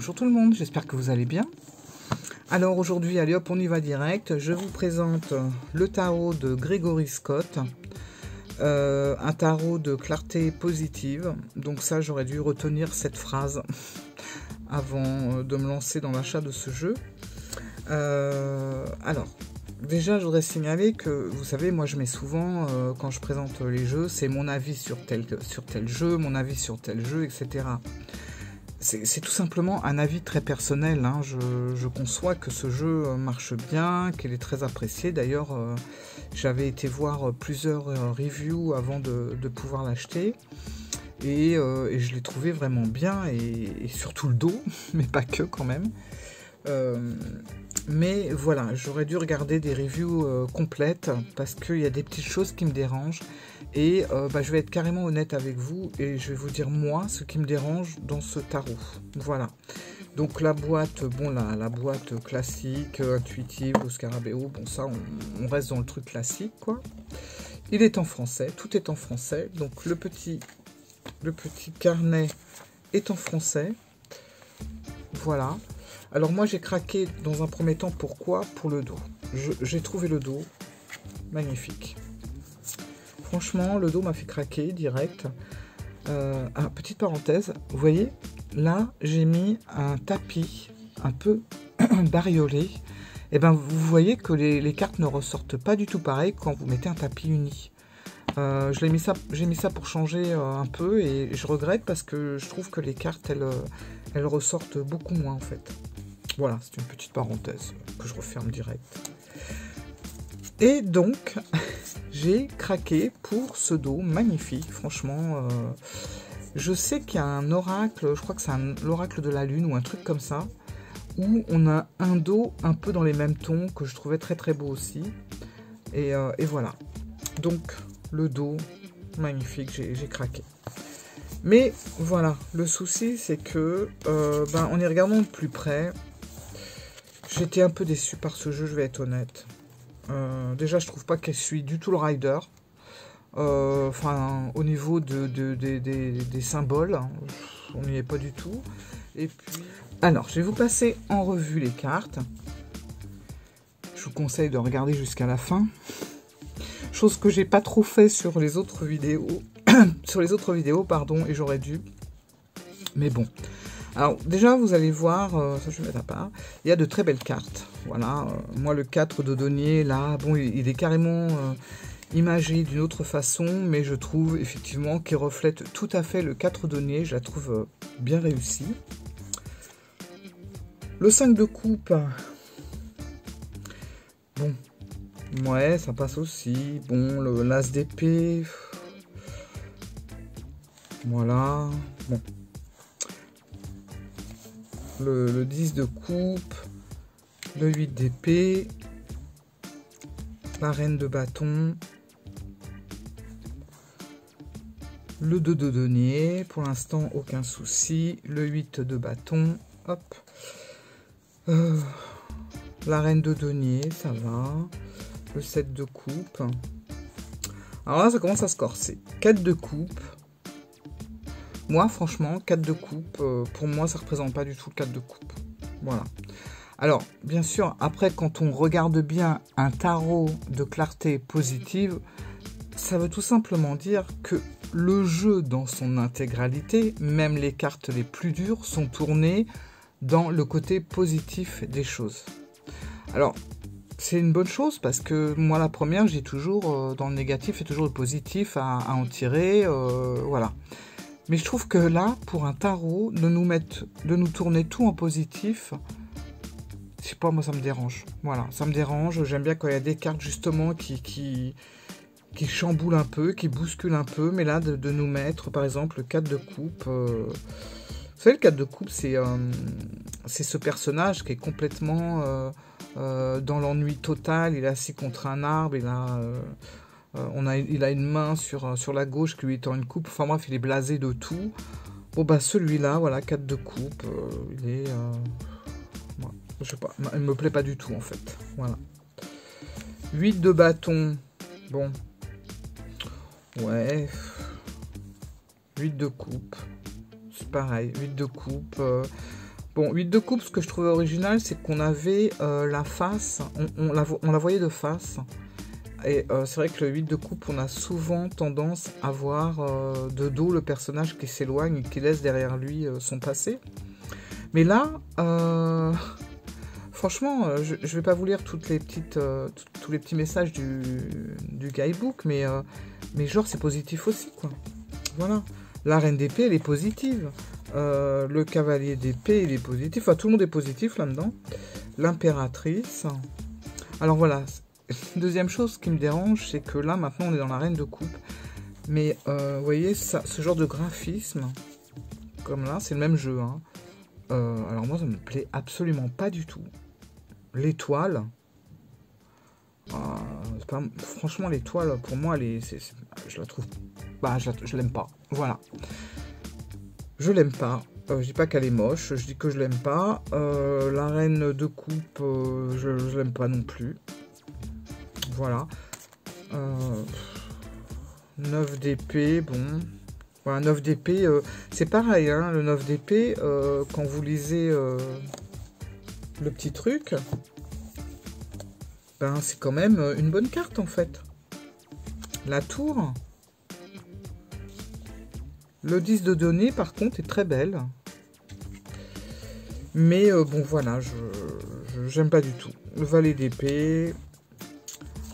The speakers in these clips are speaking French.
Bonjour tout le monde, j'espère que vous allez bien. Alors aujourd'hui, allez hop, on y va direct. Je vous présente le tarot de Gregory Scott, un tarot de clarté positive. Donc ça, j'aurais dû retenir cette phrase avant de me lancer dans l'achat de ce jeu. Alors, déjà, je voudrais signaler que, vous savez, moi je mets souvent, quand je présente les jeux, c'est mon avis sur tel jeu, mon avis sur tel jeu, etc. C'est tout simplement un avis très personnel, hein. Je conçois que ce jeu marche bien, qu'il est très apprécié. D'ailleurs, j'avais été voir plusieurs reviews avant de pouvoir l'acheter. Et je l'ai trouvé vraiment bien, et surtout le dos, mais pas que quand même. Mais voilà, j'aurais dû regarder des reviews complètes, parce qu'il y a des petites choses qui me dérangent. Et je vais être carrément honnête avec vous, et je vais vous dire moi ce qui me dérange dans ce tarot. Voilà. Donc la boîte, bon la boîte classique, intuitive, le scarabéo, bon ça on reste dans le truc classique quoi. Il est en français, tout est en français. Donc le petit carnet est en français. Voilà. Alors moi j'ai craqué dans un premier temps, pourquoi? Pour le dos. J'ai trouvé le dos magnifique. Franchement, le dos m'a fait craquer direct. Petite parenthèse, vous voyez, là, j'ai mis un tapis un peu bariolé. Et ben, vous voyez que les cartes ne ressortent pas du tout pareil quand vous mettez un tapis uni. J'ai mis ça pour changer un peu, et je regrette parce que je trouve que les cartes, elles ressortent beaucoup moins en fait. Voilà, c'est une petite parenthèse que je referme direct. Et donc, j'ai craqué pour ce dos magnifique, franchement. Je sais qu'il y a un oracle, je crois que c'est l'oracle de la lune ou un truc comme ça, où on a un dos un peu dans les mêmes tons, que je trouvais très très beau aussi. Et voilà. Donc, le dos, magnifique, j'ai craqué. Mais voilà, le souci c'est que, en y regardant de plus près, j'étais un peu déçu par ce jeu, je vais être honnête. Déjà, je trouve pas qu'elle suit du tout le rider. Au niveau des symboles, hein, on n'y est pas du tout. Et puis, alors, je vais vous passer en revue les cartes. Je vous conseille de regarder jusqu'à la fin. Chose que j'ai pas trop fait sur les autres vidéos. Sur les autres vidéos, pardon, et j'aurais dû. Mais bon. Alors, déjà, vous allez voir, ça je vais mettre à part, il y a de très belles cartes. Voilà, moi, le 4 de denier, là, bon, il est carrément imagé d'une autre façon, mais je trouve effectivement qu'il reflète tout à fait le 4 de denier. Je la trouve bien réussie. Le 5 de coupe, bon, ouais, ça passe aussi. Bon, l'as d'épée, voilà, bon. Le 10 de coupe, le 8 d'épée, la reine de bâton, le 2 de denier, pour l'instant aucun souci, le 8 de bâton, hop, la reine de denier, ça va, le 7 de coupe, alors là ça commence à se corser, 4 de coupe. Moi, franchement, 4 de coupe, pour moi, ça ne représente pas du tout le 4 de coupe. Voilà. Alors, bien sûr, après, quand on regarde bien un tarot de clarté positive, ça veut tout simplement dire que le jeu dans son intégralité, même les cartes les plus dures, sont tournées dans le côté positif des choses. Alors, c'est une bonne chose parce que moi, la première, j'ai toujours, dans le négatif, et toujours le positif à en tirer, voilà. Mais je trouve que là, pour un tarot, de nous tourner tout en positif, je sais pas, moi ça me dérange. Voilà, ça me dérange. J'aime bien quand il y a des cartes justement qui chamboulent un peu, qui bousculent un peu. Mais là, de nous mettre, par exemple, le 4 de coupe. Vous savez, le 4 de coupe, c'est ce personnage qui est complètement dans l'ennui total. Il est assis contre un arbre, il a une main sur la gauche qui lui tend une coupe. Enfin bref, il est blasé de tout. Bon bah celui-là, voilà, 4 de coupe, il est... je sais pas, il me plaît pas du tout en fait. Voilà. 8 de bâton, bon. Ouais. 8 de coupe. C'est pareil, 8 de coupe. Bon, 8 de coupe, ce que je trouvais original, c'est qu'on avait la face, on la voyait de face. Et c'est vrai que le 8 de coupe, on a souvent tendance à voir de dos le personnage qui s'éloigne et qui laisse derrière lui son passé. Mais là, franchement, je ne vais pas vous lire toutes les petites, tous les petits messages du guidebook, mais genre c'est positif aussi, quoi. Voilà. La reine d'épée, elle est positive. Le cavalier d'épée, il est positif. Enfin, tout le monde est positif là-dedans. L'impératrice. Alors voilà. Deuxième chose qui me dérange, c'est que là, maintenant, on est dans la reine de coupe. Mais, vous voyez, ça, ce genre de graphisme, comme là, c'est le même jeu. Hein. Alors moi, ça me plaît absolument pas du tout. L'étoile. Franchement, l'étoile, pour moi, je la trouve... Bah, je l'aime pas. Voilà. Je l'aime pas. Je dis pas qu'elle est moche, je dis que je l'aime pas. La reine de coupe, je l'aime pas non plus. Voilà. 9 d'épée, bon. Voilà, 9 d'épée, c'est pareil, hein, le 9 d'épée, quand vous lisez le petit truc, ben c'est quand même une bonne carte en fait. La tour. Le 10 de données, par contre, est très belle. Mais bon, voilà, j'aime pas du tout. Le valet d'épée.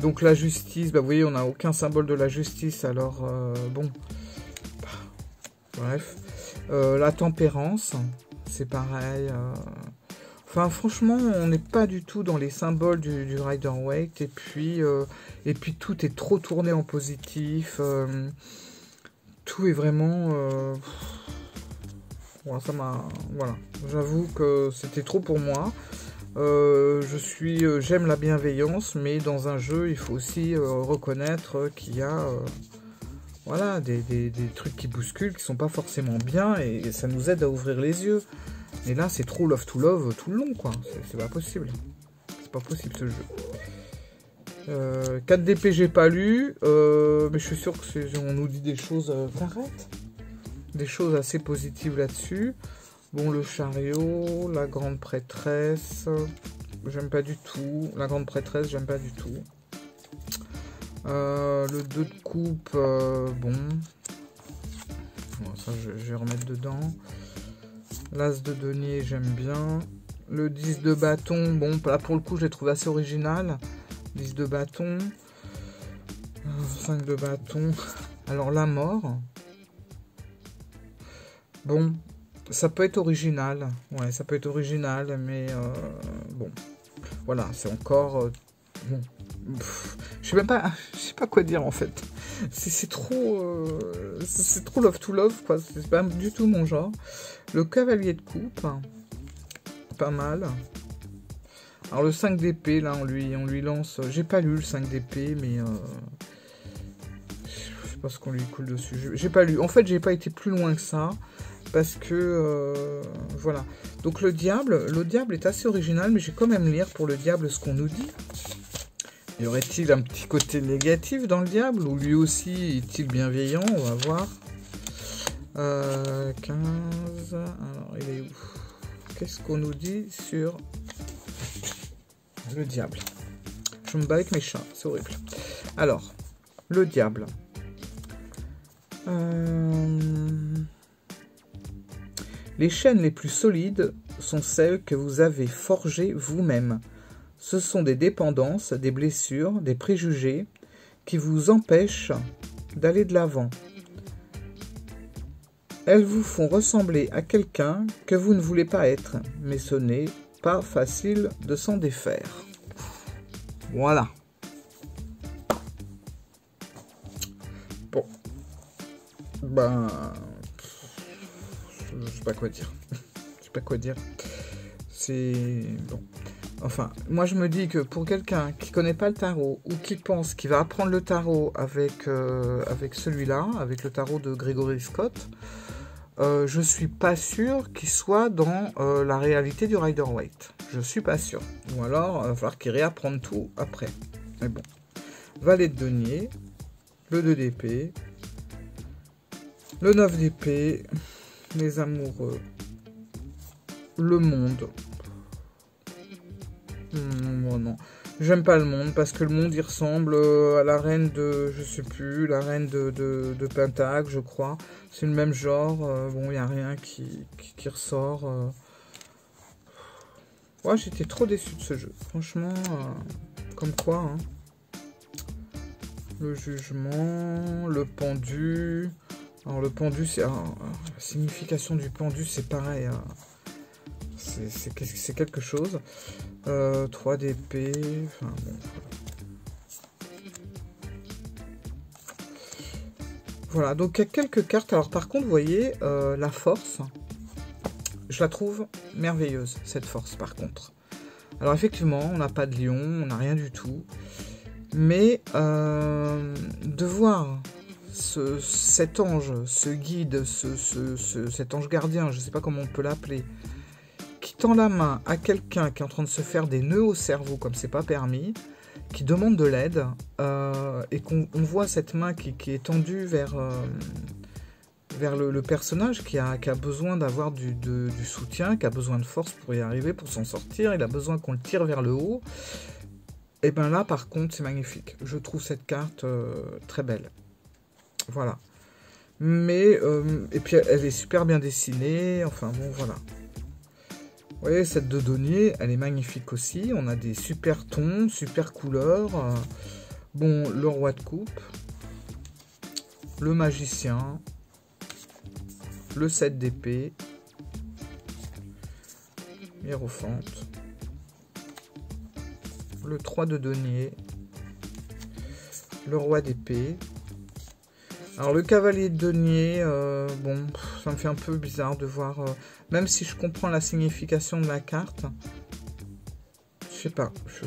Donc la justice, bah, vous voyez, on n'a aucun symbole de la justice, alors bon. Bref. La tempérance, c'est pareil. Enfin, franchement, on n'est pas du tout dans les symboles du Rider-Waite. Et puis tout est trop tourné en positif. Tout est vraiment... Bon, ça m'a... Voilà. J'avoue que c'était trop pour moi. J'aime la bienveillance, mais dans un jeu, il faut aussi reconnaître qu'il y a... voilà, des trucs qui bousculent, qui sont pas forcément bien, et ça nous aide à ouvrir les yeux. Et là, c'est trop love to love tout le long, quoi. C'est pas possible. C'est pas possible, ce jeu. 4 d'épée, j'ai pas lu, mais je suis sûr que on nous dit des choses t'arrêtes, des choses assez positives là-dessus. Bon, le chariot, la grande prêtresse, j'aime pas du tout. La grande prêtresse, j'aime pas du tout. Le 2 de coupe, bon. Bon, ça, je vais remettre dedans. L'as de denier, j'aime bien. Le 10 de bâton, bon, là, pour le coup, je l'ai trouvé assez original. 10 de bâton. 5 de bâton. Alors, la mort. Bon, ça peut être original. Ouais, ça peut être original, mais bon. Voilà, c'est encore... bon. Je sais pas quoi dire en fait. C'est trop love to love, quoi. C'est pas du tout mon genre. Le cavalier de coupe, pas mal. Alors le 5 d'épée, là, on lui lance... J'ai pas lu le 5 d'épée, mais... je sais pas ce qu'on lui coule dessus. J'ai pas lu. En fait, j'ai pas été plus loin que ça. Parce que... voilà. Donc le diable est assez original, mais j'ai quand même lire pour le diable ce qu'on nous dit. Y aurait-il un petit côté négatif dans le diable? Ou lui aussi est-il bienveillant? On va voir. 15... Alors, il est où? Qu'est-ce qu'on nous dit sur... le diable? Je me bats avec mes chats, c'est horrible. Alors, le diable. Les chaînes les plus solides sont celles que vous avez forgées vous-même. Ce sont des dépendances, des blessures, des préjugés qui vous empêchent d'aller de l'avant. Elles vous font ressembler à quelqu'un que vous ne voulez pas être, mais ce n'est pas facile de s'en défaire. Voilà. Bon. Ben... je sais pas quoi dire. Je sais pas quoi dire. C'est... bon. Enfin, moi je me dis que pour quelqu'un qui connaît pas le tarot ou qui pense qu'il va apprendre le tarot avec celui-là, avec le tarot de Gregory Scott, je suis pas sûr qu'il soit dans la réalité du Rider-Waite. Je suis pas sûr. Ou alors, il va falloir qu'il réapprenne tout après. Mais bon. Valet de denier, le 2 d'épée, le 9 d'épée, les amoureux, le monde. Non, non. J'aime pas le monde parce que le monde il ressemble à la reine de, je sais plus, la reine de Pentacle, je crois. C'est le même genre. Bon, il n'y a rien qui ressort. Ouais, j'étais trop déçu de ce jeu. Franchement, comme quoi. Hein. Le jugement, le pendu. Alors le pendu, c'est la signification du pendu, c'est pareil. Hein. C'est quelque chose. 3 d'épée. Enfin, bon. Voilà, donc il y a quelques cartes. Alors par contre, vous voyez, la force, je la trouve merveilleuse, cette force par contre. Alors effectivement, on n'a pas de lion, on n'a rien du tout. Mais de voir cet ange, ce guide, cet ange gardien, je ne sais pas comment on peut l'appeler, qui tend la main à quelqu'un qui est en train de se faire des nœuds au cerveau comme c'est pas permis, qui demande de l'aide, et qu'on voit cette main qui est tendue vers le personnage qui a besoin d'avoir du soutien, qui a besoin de force pour y arriver, pour s'en sortir, il a besoin qu'on le tire vers le haut. Et bien là, par contre, c'est magnifique. Je trouve cette carte très belle. Voilà. Mais, et puis, elle est super bien dessinée. Enfin, bon, voilà. Vous voyez, cette de denier, elle est magnifique aussi. On a des super tons, super couleurs. Bon, le roi de coupe. Le magicien. Le 7 d'épée. Hiérophante. Le 3 de denier. Le roi d'épée. Alors le cavalier de denier, bon, ça me fait un peu bizarre de voir, même si je comprends la signification de la carte, je sais pas, je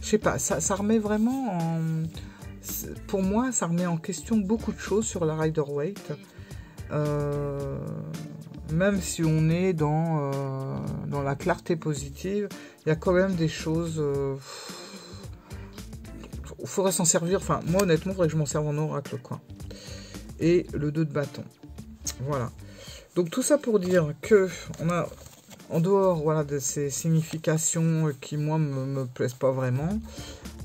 sais pas, ça remet vraiment en, pour moi, ça remet en question beaucoup de choses sur la Rider-Waite, même si on est dans la clarté positive, il y a quand même des choses... il faudrait s'en servir, enfin moi honnêtement il faudrait que je m'en serve en oracle quoi. Et le 2 de bâton. Voilà. Donc tout ça pour dire que on a, en dehors voilà, de ces significations qui moi me plaisent pas vraiment,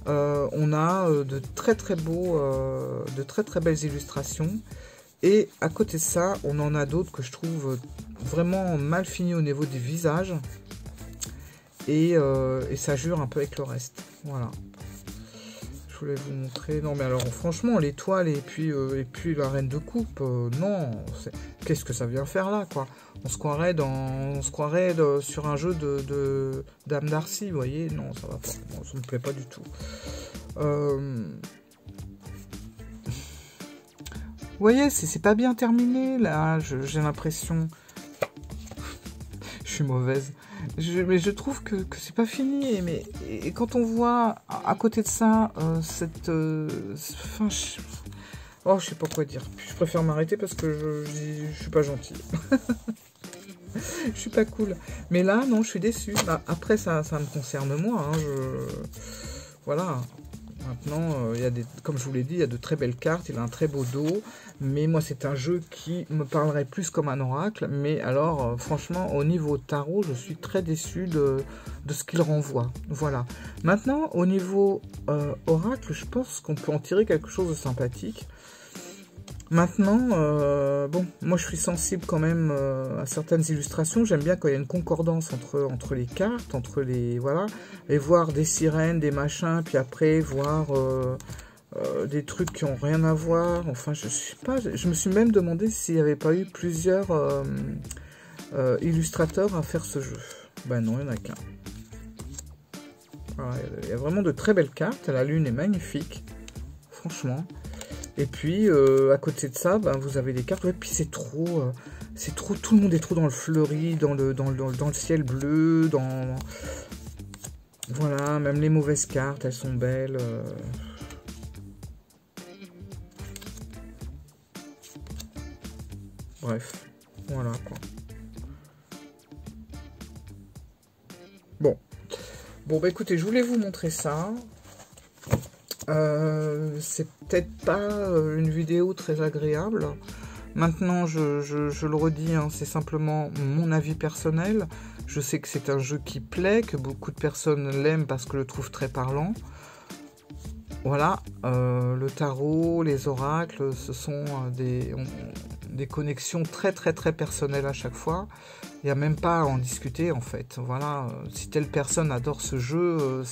on a de très beaux, de très belles illustrations. Et à côté de ça, on en a d'autres que je trouve vraiment mal finies au niveau des visages. Et ça jure un peu avec le reste. Voilà. Je voulais vous montrer. Non mais alors franchement l'étoile et puis la reine de coupe, non, qu'est-ce que ça vient faire là quoi. On se croirait sur un jeu de Dame Darcy, vous voyez. Non, ça va pas, moi, ça me plaît pas du tout. Vous voyez, c'est pas bien terminé là, j'ai l'impression. Je suis mauvaise. Mais je trouve que c'est pas fini. Et quand on voit à côté de ça, cette... enfin, oh, je sais pas quoi dire. Je préfère m'arrêter parce que je suis pas gentille. Je suis pas cool. Mais là, non, je suis déçue. Bah, après, ça me concerne moi. Hein, voilà. Maintenant, il y a comme je vous l'ai dit, il y a de très belles cartes, il a un très beau dos, mais moi c'est un jeu qui me parlerait plus comme un oracle, mais alors franchement au niveau tarot, je suis très déçu de ce qu'il renvoie. Voilà. Maintenant, au niveau oracle, je pense qu'on peut en tirer quelque chose de sympathique. Maintenant, bon, moi je suis sensible quand même à certaines illustrations. J'aime bien quand il y a une concordance entre les cartes, entre les... Voilà. Et voir des sirènes, des machins, puis après voir des trucs qui n'ont rien à voir. Enfin, je sais pas, je me suis même demandé s'il n'y avait pas eu plusieurs illustrateurs à faire ce jeu. Ben non, il n'y en a qu'un. Voilà, il y a vraiment de très belles cartes. La lune est magnifique, franchement. Et puis, à côté de ça, ben, vous avez des cartes. Ouais, puis c'est trop, tout le monde est trop dans le fleuri, dans le ciel bleu, dans... Voilà, même les mauvaises cartes, elles sont belles. Bref, voilà, quoi. Bon, bah écoutez, je voulais vous montrer ça. C'est peut-être pas une vidéo très agréable Maintenant, je le redis, hein, c'est simplement mon avis personnel. Je sais que c'est un jeu qui plaît, que beaucoup de personnes l'aiment parce que le trouvent très parlant. Voilà, le tarot, les oracles, ce sont des connexions très très très personnelles à chaque fois. Il n'y a même pas à en discuter en fait. Voilà, si telle personne adore ce jeu,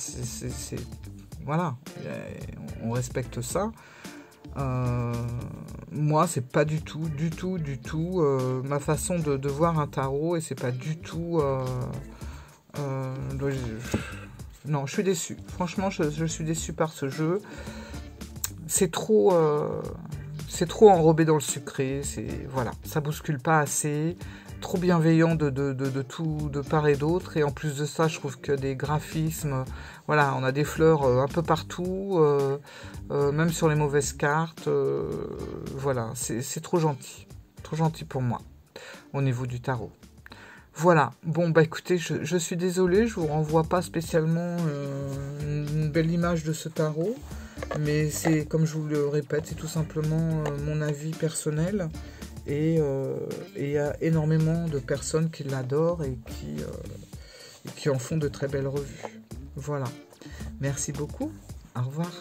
voilà, on respecte ça. Moi, c'est pas du tout ma façon de voir un tarot, et c'est pas du tout. Non, je suis déçue. Franchement, je suis déçue par ce jeu. C'est trop enrobé dans le sucré. Voilà, ça bouscule pas assez. Trop bienveillant de tout, de part et d'autre. Et en plus de ça, je trouve que des graphismes, voilà, on a des fleurs un peu partout, même sur les mauvaises cartes. Voilà, c'est trop gentil pour moi au niveau du tarot. Voilà, bon bah écoutez, je suis désolée, je vous renvoie pas spécialement une belle image de ce tarot, mais c'est, comme je vous le répète, c'est tout simplement mon avis personnel, et il y a énormément de personnes qui l'adorent et qui en font de très belles revues. Voilà, merci beaucoup, au revoir.